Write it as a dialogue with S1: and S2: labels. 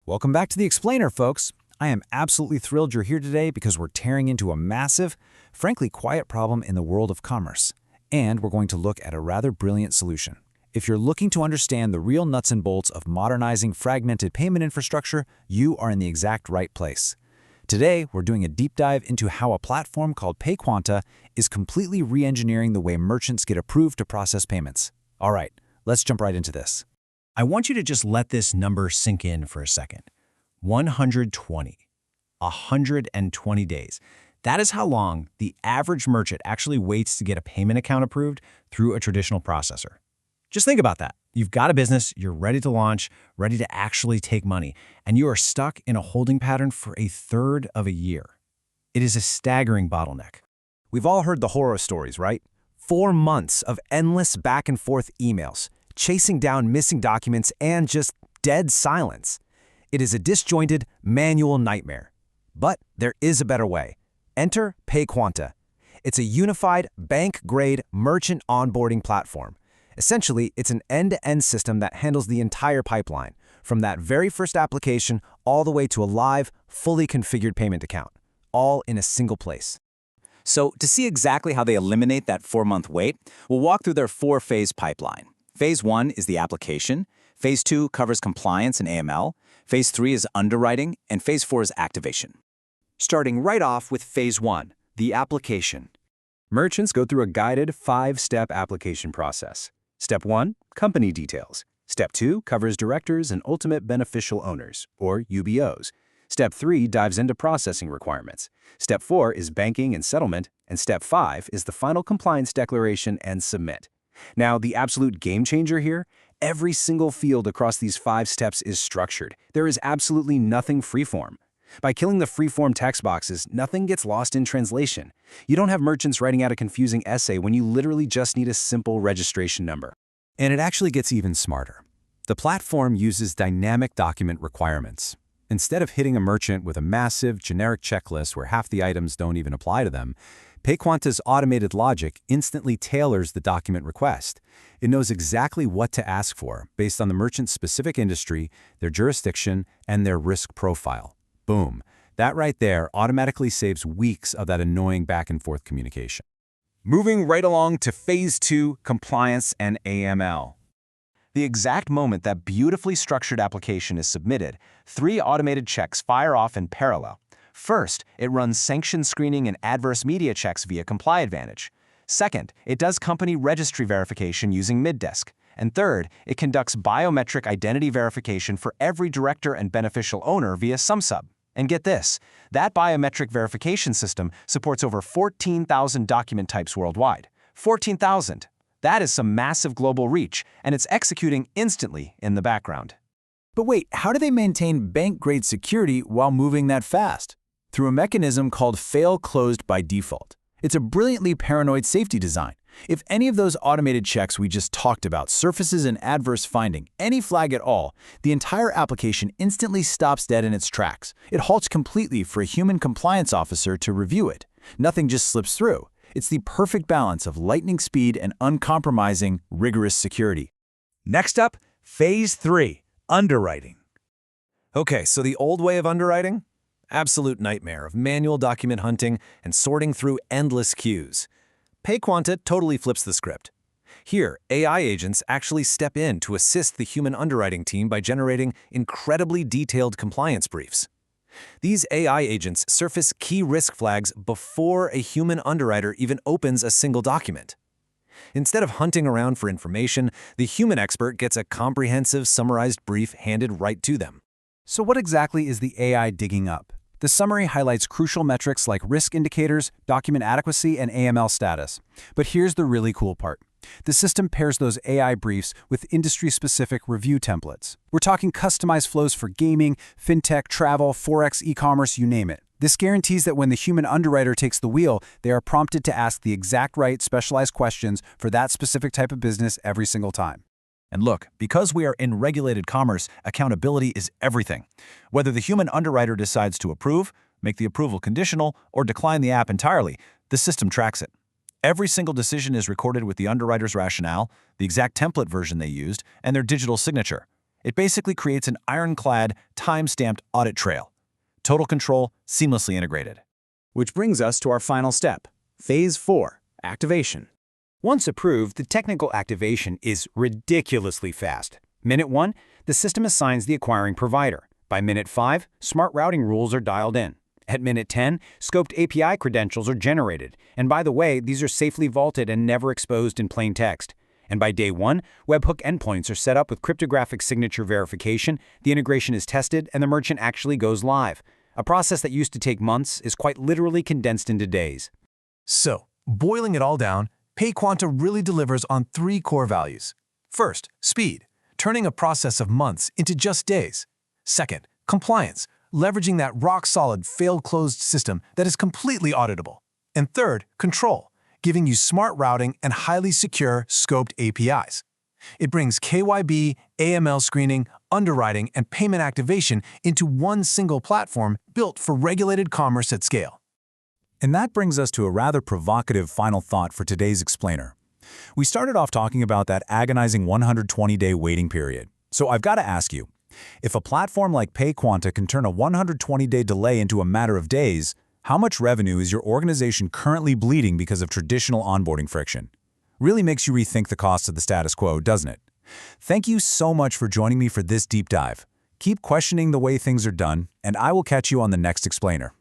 S1: Welcome back to The Explainer, folks. I am absolutely thrilled you're here today because we're tearing into a massive, frankly quiet problem in the world of commerce. And we're going to look at a rather brilliant solution. If you're looking to understand the real nuts and bolts of modernizing fragmented payment infrastructure, you are in the exact right place. Today, we're doing a deep dive into how a platform called PayQuanta is completely re-engineering the way merchants get approved to process payments. All right, let's jump right into this.
S2: I want you to just let this number sink in for a second. 120. 120 days. That is how long the average merchant actually waits to get a payment account approved through a traditional processor. Just think about that. You've got a business, you're ready to launch, ready to actually take money, and you are stuck in a holding pattern for a third of a year. It is a staggering bottleneck.
S1: We've all heard the horror stories, right? 4 months of endless back and forth emails, chasing down missing documents, and just dead silence. It is a disjointed, manual nightmare. But there is a better way. Enter PayQuanta. It's a unified, bank-grade merchant onboarding platform. Essentially, it's an end-to-end system that handles the entire pipeline, from that very first application all the way to a live, fully configured payment account, all in a single place. So to see exactly how they eliminate that 4-month wait, we'll walk through their 4-phase pipeline. Phase 1 is the application, Phase 2 covers compliance and AML, Phase 3 is underwriting, and Phase 4 is activation. Starting right off with Phase 1, the application. Merchants go through a guided 5-step application process. Step 1, company details. Step 2 covers directors and ultimate beneficial owners, or UBOs. Step 3 dives into processing requirements. Step 4 is banking and settlement, and Step 5 is the final compliance declaration and submit. Now, the absolute game changer here, every single field across these 5 steps is structured. There is absolutely nothing freeform. By killing the freeform text boxes, nothing gets lost in translation. You don't have merchants writing out a confusing essay when you literally just need a simple registration number. And it actually gets even smarter. The platform uses dynamic document requirements. Instead of hitting a merchant with a massive, generic checklist where half the items don't even apply to them, PayQuanta's automated logic instantly tailors the document request. It knows exactly what to ask for based on the merchant's specific industry, their jurisdiction, and their risk profile. Boom. That right there automatically saves weeks of that annoying back-and-forth communication. Moving right along to Phase 2, compliance and AML. The exact moment that beautifully structured application is submitted, 3 automated checks fire off in parallel. First, it runs sanction screening and adverse media checks via ComplyAdvantage. Second, it does company registry verification using Middesk. And third, it conducts biometric identity verification for every director and beneficial owner via SumSub. And get this, that biometric verification system supports over 14,000 document types worldwide. 14,000. That is some massive global reach, and it's executing instantly in the background.
S3: But wait, how do they maintain bank-grade security while moving that fast? Through a mechanism called fail closed by default. It's a brilliantly paranoid safety design. If any of those automated checks we just talked about surfaces an adverse finding, any flag at all, the entire application instantly stops dead in its tracks. It halts completely for a human compliance officer to review it. Nothing just slips through. It's the perfect balance of lightning speed and uncompromising, rigorous security.
S1: Next up, Phase 3, underwriting. Okay, so the old way of underwriting? Absolute nightmare of manual document hunting and sorting through endless queues. PayQuanta totally flips the script. Here, AI agents actually step in to assist the human underwriting team by generating incredibly detailed compliance briefs. These AI agents surface key risk flags before a human underwriter even opens a single document. Instead of hunting around for information, the human expert gets a comprehensive, summarized brief handed right to them.
S3: So what exactly is the AI digging up? The summary highlights crucial metrics like risk indicators, document adequacy, and AML status. But here's the really cool part. The system pairs those AI briefs with industry-specific review templates. We're talking customized flows for gaming, fintech, travel, forex, e-commerce, you name it. This guarantees that when the human underwriter takes the wheel, they are prompted to ask the exact right specialized questions for that specific type of business every single time.
S1: And look, because we are in regulated commerce, accountability is everything. Whether the human underwriter decides to approve, make the approval conditional, or decline the app entirely, the system tracks it. Every single decision is recorded with the underwriter's rationale, the exact template version they used, and their digital signature.
S3: It basically creates an ironclad, time-stamped audit trail. Total control, seamlessly integrated.
S1: Which brings us to our final step, Phase 4, activation. Once approved, the technical activation is ridiculously fast. Minute 1, the system assigns the acquiring provider. By minute 5, smart routing rules are dialed in. At minute 10, scoped API credentials are generated. And by the way, these are safely vaulted and never exposed in plain text. And by day 1, webhook endpoints are set up with cryptographic signature verification, the integration is tested, and the merchant actually goes live. A process that used to take months is quite literally condensed into days.
S4: So, boiling it all down, PayQuanta really delivers on 3 core values. First, speed, turning a process of months into just days. Second, compliance, leveraging that rock-solid, fail-closed system that is completely auditable. And third, control, giving you smart routing and highly secure, scoped APIs. It brings KYB, AML screening, underwriting, and payment activation into one single platform built for regulated commerce at scale.
S3: And that brings us to a rather provocative final thought for today's explainer. We started off talking about that agonizing 120-day waiting period. So I've got to ask you, if a platform like PayQuanta can turn a 120-day delay into a matter of days, how much revenue is your organization currently bleeding because of traditional onboarding friction? Really makes you rethink the costs of the status quo, doesn't it? Thank you so much for joining me for this deep dive. Keep questioning the way things are done, and I will catch you on the next explainer.